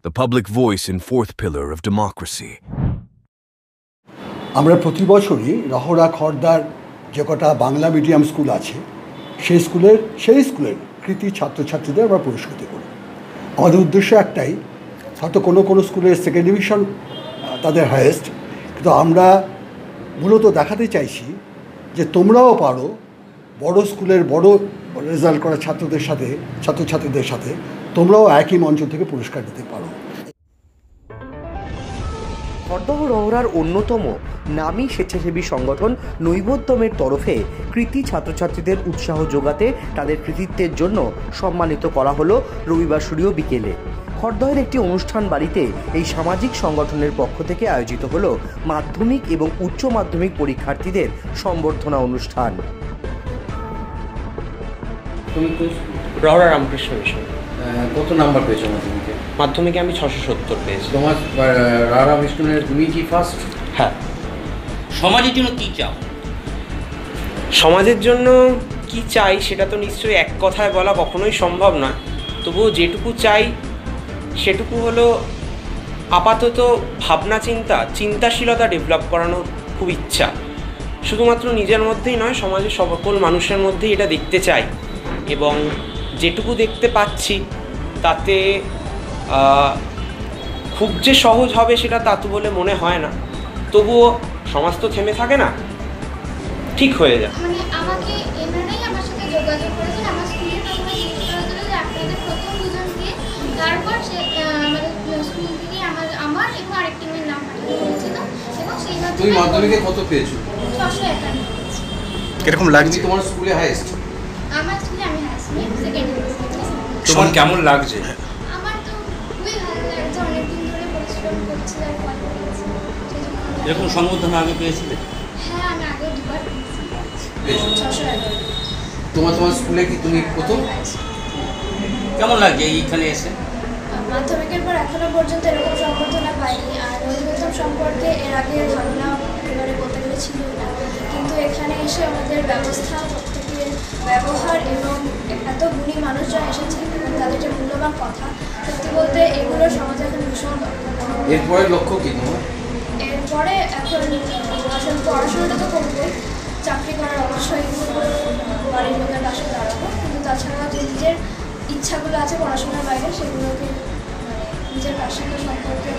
the public voice and fourth pillar of democracy. আমরা প্রতি বছরই রহরা খড়দার যে কটা বাংলা মিডিয়াম স্কুল আছে সেই স্কুলের কৃতি ছাত্রছাত্রীদের আমরা পুরস্কৃত করি। আমাদের উদ্দেশ্য একটাই, হয়তো কোনো স্কুলের সেকেন্ড ডিভিশন তাদের হায়েস্ট, কিন্তু আমরা মূলত দেখাতে চাইছি যে তোমরাও পারো বড় স্কুলের বড় রেজাল্ট করা ছাত্রছাত্রীদের সাথে তোমরাও একই মঞ্চ থেকে পুরস্কার দিতে পারো। খড়দহ রহরার অন্যতম নামী স্বেচ্ছাসেবী সংগঠন নৈবোদ্যমের তরফে কৃতি ছাত্রছাত্রীদের উৎসাহ যোগাতে তাদের কৃতিত্বের জন্য সম্মানিত করা হলো রবিবার সূর্য বিকেলে। খড়দহের একটি অনুষ্ঠান বাড়িতে এই সামাজিক সংগঠনের পক্ষ থেকে আয়োজিত হলো মাধ্যমিক এবং উচ্চ মাধ্যমিক পরীক্ষার্থীদের সম্বর্ধনা অনুষ্ঠান। তুমি রহরা রামকৃষ্ণ মিশন। কত নাম্বার পেয়েছো মাধ্যমিকে? মাধ্যমিকে আমি 670 পেয়েছি। তোমার রহরা মিশনের তুমি কি ফার্স্ট? হ্যাঁ। সমাজের জন্য কি চাও? সমাজের জন্য কি চাই সেটা তো নিশ্চয়ই এক কথায় বলা কখনোই সম্ভব নয়, তবুও যেটুকু চাই সেটুকু হলো আপাতত ভাবনা চিন্তাশীলতা ডেভেলপ করানোর খুব ইচ্ছা। শুধুমাত্র নিজের মধ্যেই নয়, সমাজের সকল মানুষের মধ্যেই এটা দেখতে চাই, এবং যেটুকু দেখতে পাচ্ছি তাতে খুব যে সহজ হবে সেটা তা তো বলে মনে হয় না, তবুও সমাজ তো থেমে থাকে না, ঠিক হয়ে যায়। মানে আমাকে এনারাই আমার সাথে যোগাযোগ করেছেন, আমার স্কুলের প্রথমে জিজ্ঞেস করা ছিল যে আপনাদের প্রথম দুজনকে, তারপর সে আমাদের স্কুল থেকে আমার এবং আরেকটি মেয়ের নাম পাঠিয়ে দিয়েছিল, এবং সেই মাধ্যমে তুমি মাধ্যমিকে কত পেয়েছো? 651। কিরকম লাগছে তোমার স্কুলে হাইয়েস্ট? আমার স্কুলে আমি হাইয়েস্ট সেকেন্ড ডিভিশন। তোমার কেমন লাগছে? আমার তো খুবই ভালো লাগছে, অনেকদিন ধরে পরিশ্রম করছি আর ফল পেয়েছি। এরকম সংবর্ধনা আগে পেয়েছিলে? হ্যাঁ, আমি আগে দুবার পেয়েছি। 611। তোমার স্কুলে কি তুমি প্রথম? কেমন লাগছে এইখানে এসে? মাধ্যমিকের পর এখনো পর্যন্ত এরকম সংবর্ধনা পাইনি, আর নৈবোদ্যম সম্পর্কে এর আগে ধারণা একেবারে বলতে গেলে ছিল না, কিন্তু এখানে এসে আমাদের ব্যবস্থা, প্রত্যেকের ব্যবহার এবং এত গুণী মানুষজন এসেছেন এবং তাদের যে মূল্যবান কথা, সত্যি বলতে এগুলো সমাজে এখন ভীষণ দরকার। এরপরে লক্ষ্য কি তোমার? এরপরে এখন আসলে পড়াশোনাটা তো করবো, চাকরি করার অবশ্যই বাড়ির লোকের পাশে দাঁড়াবো, কিন্তু তাছাড়া যে নিজের ইচ্ছাগুলো আছে পড়াশোনার বাইরে সেগুলোকে নিজের পাশে সম্পর্কে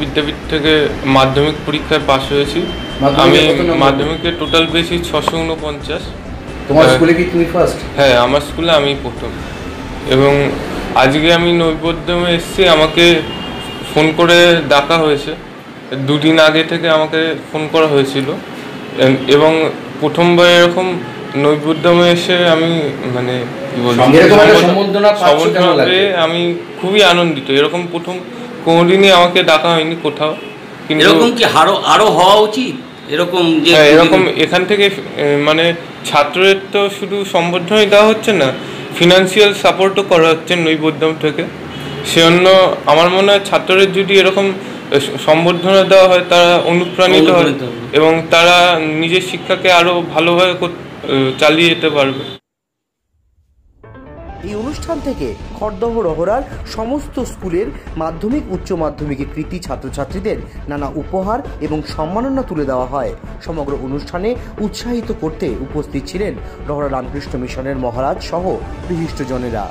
বিদ্যাপীঠ থেকে মাধ্যমিক পরীক্ষায় পাশ হয়েছি। আমি মাধ্যমিকে টোটাল পেয়েছি 649। তোমার স্কুলে কি তুমি ফার্স্ট? হ্যাঁ, আমার স্কুলে আমি প্রথম। এবং আজকে আমি নৈবোদ্যমে এসেছি, আমাকে ফোন করে ডাকা হয়েছে, 2 দিন আগে থেকে আমাকে ফোন করা হয়েছিল, এবং প্রথমবার এরকম নৈবোদ্যমে এসে আমি মানে কি বলবো আমি খুবই আনন্দিত। এরকম প্রথম কোনোদিনই আমাকে ডাকা হয়নি কোথাও, কিন্তু এরকম কি আরো হওয়া উচিত? এরকম যে এরকম এখান থেকে মানে ছাত্রদের তো শুধু সম্বর্ধনাই দেওয়া হচ্ছে না, ফিনান্সিয়াল সাপোর্টও করা হচ্ছে নৈবোদ্যম থেকে। সেজন্য আমার মনে হয় ছাত্রদের যদি এরকম সম্বর্ধনা দেওয়া হয় তারা অনুপ্রাণিত হয় এবং তারা নিজের শিক্ষাকে আরও ভালোভাবে চালিয়ে যেতে পারবে। এই অনুষ্ঠান থেকে খড়দহ রহরার সমস্ত স্কুলের মাধ্যমিক উচ্চ মাধ্যমিকের কৃতি ছাত্রছাত্রীদের নানা উপহার এবং সম্মাননা তুলে দেওয়া হয়। সমগ্র অনুষ্ঠানে উৎসাহিত করতে উপস্থিত ছিলেন রহরা রামকৃষ্ণ মিশনের মহারাজ সহ বিশিষ্টজনেরা।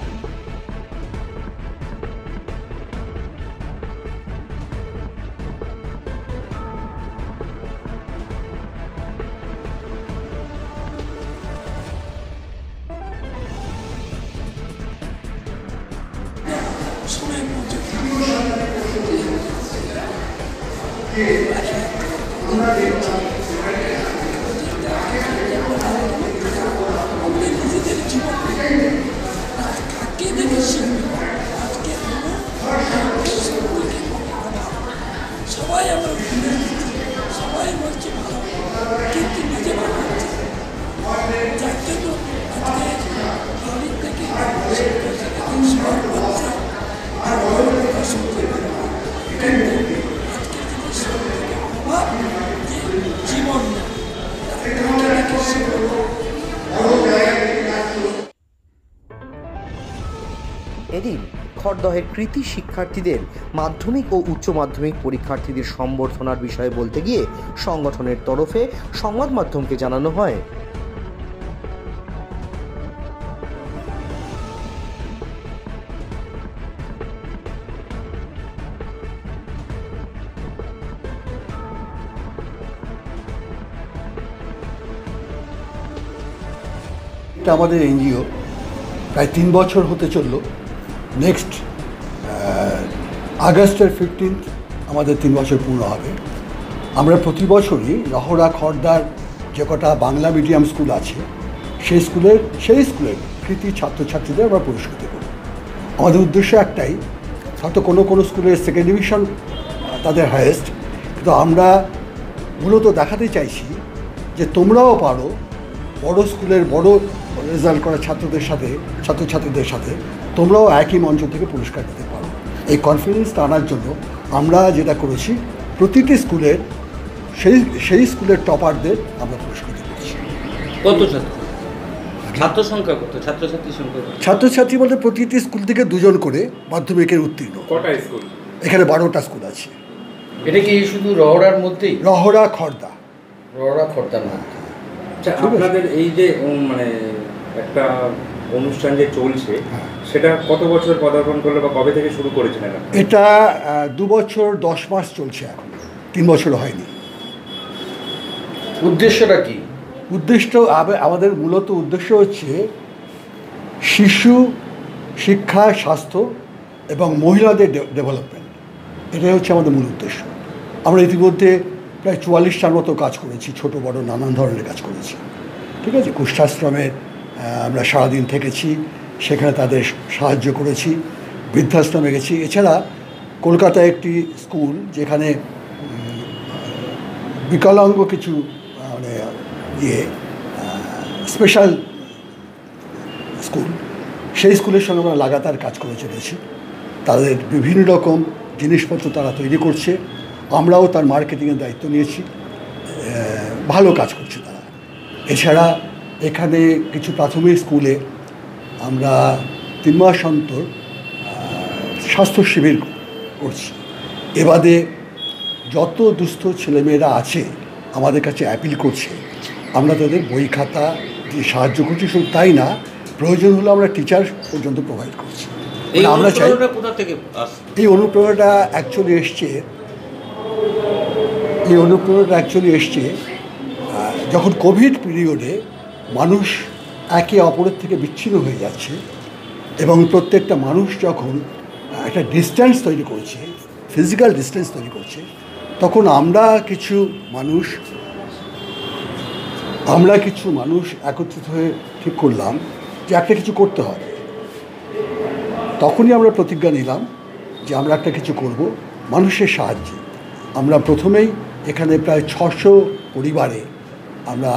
সবাই আমরা সবাই বলছে ভালো, কিন্তু নিজে ভালো হচ্ছে যার জন্য আজকে বাড়ির থেকে শহর করছে আজকের দিনে সব থেকে অভাব যে খড়দহের কৃতি শিক্ষার্থীদের মাধ্যমিক ও উচ্চ মাধ্যমিক পরীক্ষার্থীদের সম্বর্ধনার বিষয়ে বলতে গিয়ে সংগঠনের তরফে সংবাদ মাধ্যমকে জানানো হয়, এটা আমাদের এনজিও প্রায় 3 বছর হতে চলল। নেক্সট আগস্টের 15 আমাদের 3 বছর পূর্ণ হবে। আমরা প্রতি বছরই রহরা খড়দার যে কটা বাংলা মিডিয়াম স্কুল আছে সেই স্কুলের কৃতি ছাত্রছাত্রীদের আমরা পুরস্কৃত করি। আমাদের উদ্দেশ্য একটাই, হয়তো কোনো স্কুলের সেকেন্ড ডিভিশন তাদের হায়েস্ট, কিন্তু আমরা মূলত দেখাতে চাইছি যে তোমরাও পারো বড় স্কুলের বড় রেজাল্ট করা ছাত্রছাত্রীদের সাথে তোমরাও একই মঞ্চ থেকে পুরস্কার দিতে পারো। এই কনফিডেন্সটা আনার জন্য আমরা যেটা করেছি, প্রতিটি স্কুলের সেই স্কুলের টপারদের আমরা পুরস্কৃত করছি। কত ছাত্র সংখ্যা কত, ছাত্রছাত্রী সংখ্যা? ছাত্রছাত্রী বলতে প্রতিটি স্কুল থেকে 2 জন করে মাধ্যমিকের উত্তীর্ণ। কটা স্কুল? এখানে 12টা স্কুল আছে। এটা কি শুধু রহরার মধ্যেই? রহরা খড়দা না। আচ্ছা, আপনাদের এই যে মানে একটা অনুষ্ঠান যে চলছে সেটা কত বছর পদার্পণ করলো বা কবে থেকে শুরু করেছিলেন? এটা 2 বছর 10 মাস চলছে, এখন 3 বছর হয়নি। উদ্দেশ্যটা কি? আমাদের মূলত উদ্দেশ্য হচ্ছে শিশু শিক্ষা, স্বাস্থ্য এবং মহিলাদের ডেভেলপমেন্ট। এটাই হচ্ছে আমাদের মূল উদ্দেশ্য। আমরা ইতিমধ্যে প্রায় 44টার মতো কাজ করেছি, ছোট বড় নানান ধরনের কাজ করেছি। ঠিক আছে, কুষ্ঠাশ্রমে আমরা সারাদিন থেকেছি, সেখানে তাদের সাহায্য করেছি, বৃদ্ধাশ্রমে গেছি। এছাড়া কলকাতায় একটি স্কুল যেখানে বিকলাঙ্গ কিছু মানে স্পেশাল স্কুল, সেই স্কুলের সঙ্গে আমরা লাগাতার কাজ করে চলেছি। তাদের বিভিন্ন রকম জিনিসপত্র তারা তৈরি করছে, আমরাও তার মার্কেটিংয়ের দায়িত্ব নিয়েছি। ভালো কাজ করছে তারা। এছাড়া এখানে কিছু প্রাথমিক স্কুলে আমরা 3 মাস অন্তর স্বাস্থ্য শিবির করছি। এবারে যত দুস্থ ছেলেমেয়েরা আছে আমাদের কাছে অ্যাপিল করছে, আমরা তাদের বই খাতা দিয়ে সাহায্য করছি। শুধু তাই না, প্রয়োজন হলে আমরা টিচার পর্যন্ত প্রোভাইড করছি। আমরা চাই এই অনুপ্রেরণাটা অ্যাকচুয়ালি এসছে যখন কোভিড পিরিয়ডে মানুষ একে অপরের থেকে বিচ্ছিন্ন হয়ে যাচ্ছে এবং প্রত্যেকটা মানুষ যখন একটা ডিস্ট্যান্স তৈরি করছে, ফিজিক্যাল ডিস্ট্যান্স তৈরি করছে, তখন আমরা কিছু মানুষ একত্রিত হয়ে ঠিক করলাম যে একটা কিছু করতে হবে। তখনই আমরা প্রতিজ্ঞা নিলাম যে আমরা একটা কিছু করব মানুষের সাহায্যে। আমরা প্রথমেই এখানে প্রায় 600 পরিবারে আমরা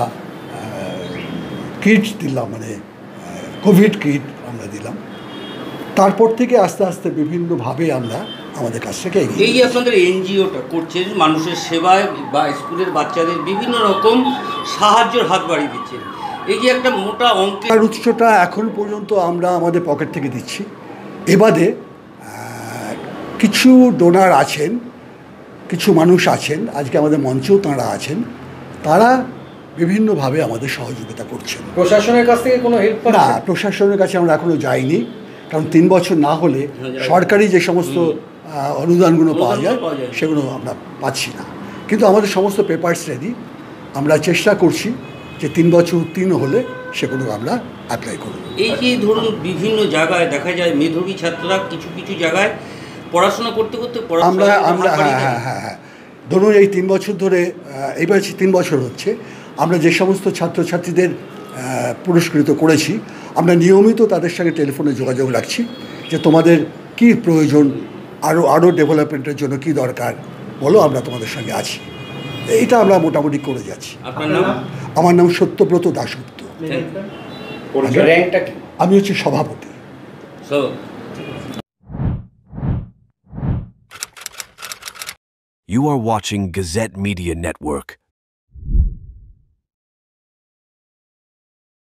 কিট দিলাম, মানে কোভিড কিট আমরা দিলাম। তারপর থেকে আস্তে আস্তে বিভিন্নভাবে আমরা আমাদের কাছ থেকে এই যে আপনাদের এনজিওটা করছেন, মানুষের সেবায় বা স্কুলের বাচ্চাদের বিভিন্ন রকম সাহায্যের হাত বাড়িয়ে দিচ্ছেন, এই যে একটা মোটা অঙ্কের উৎসটা এখন পর্যন্ত আমরা আমাদের পকেট থেকে দিচ্ছি। এবারে কিছু ডোনার আছেন, কিছু মানুষ আছেন, আজকে আমাদের মঞ্চেও তাঁরা আছেন, তারা বিভিন্নভাবে আমাদের সহযোগিতা করছেন। প্রশাসনের কাছ থেকে কোনো হেল্প? না, প্রশাসনের কাছে আমরা এখনও যাইনি, কারণ 3 বছর না হলে সরকারি যে সমস্ত অনুদানগুলো পাওয়া যায় সেগুলো আমরা পাচ্ছি না। কিন্তু আমাদের সমস্ত পেপারস রেডি। আমরা চেষ্টা করছি যে 3 বছর উত্তীর্ণ হলে সেগুলো আমরা অ্যাপ্লাই করব। এই যে ধরুন বিভিন্ন জায়গায় দেখা যায় মেধাবী ছাত্ররা কিছু কিছু জায়গায় পড়াশোনা করতে আমরা হ্যাঁ ধরুন এই 3 বছর ধরে, এইবার 3 বছর হচ্ছে, আমরা যে সমস্ত ছাত্রছাত্রীদের পুরস্কৃত করেছি, আমরা নিয়মিত তাদের সঙ্গে টেলিফোনে যোগাযোগ রাখছি যে তোমাদের কি প্রয়োজন, আরও ডেভেলপমেন্টের জন্য কি দরকার বলো, আমরা তোমাদের সঙ্গে আছি। এইটা আমরা মোটামুটি করে যাচ্ছি। আমার নাম সত্যব্রত দাশগুপ্ত। আমি হচ্ছে সভাপতি। You are watching Gazette Media Network.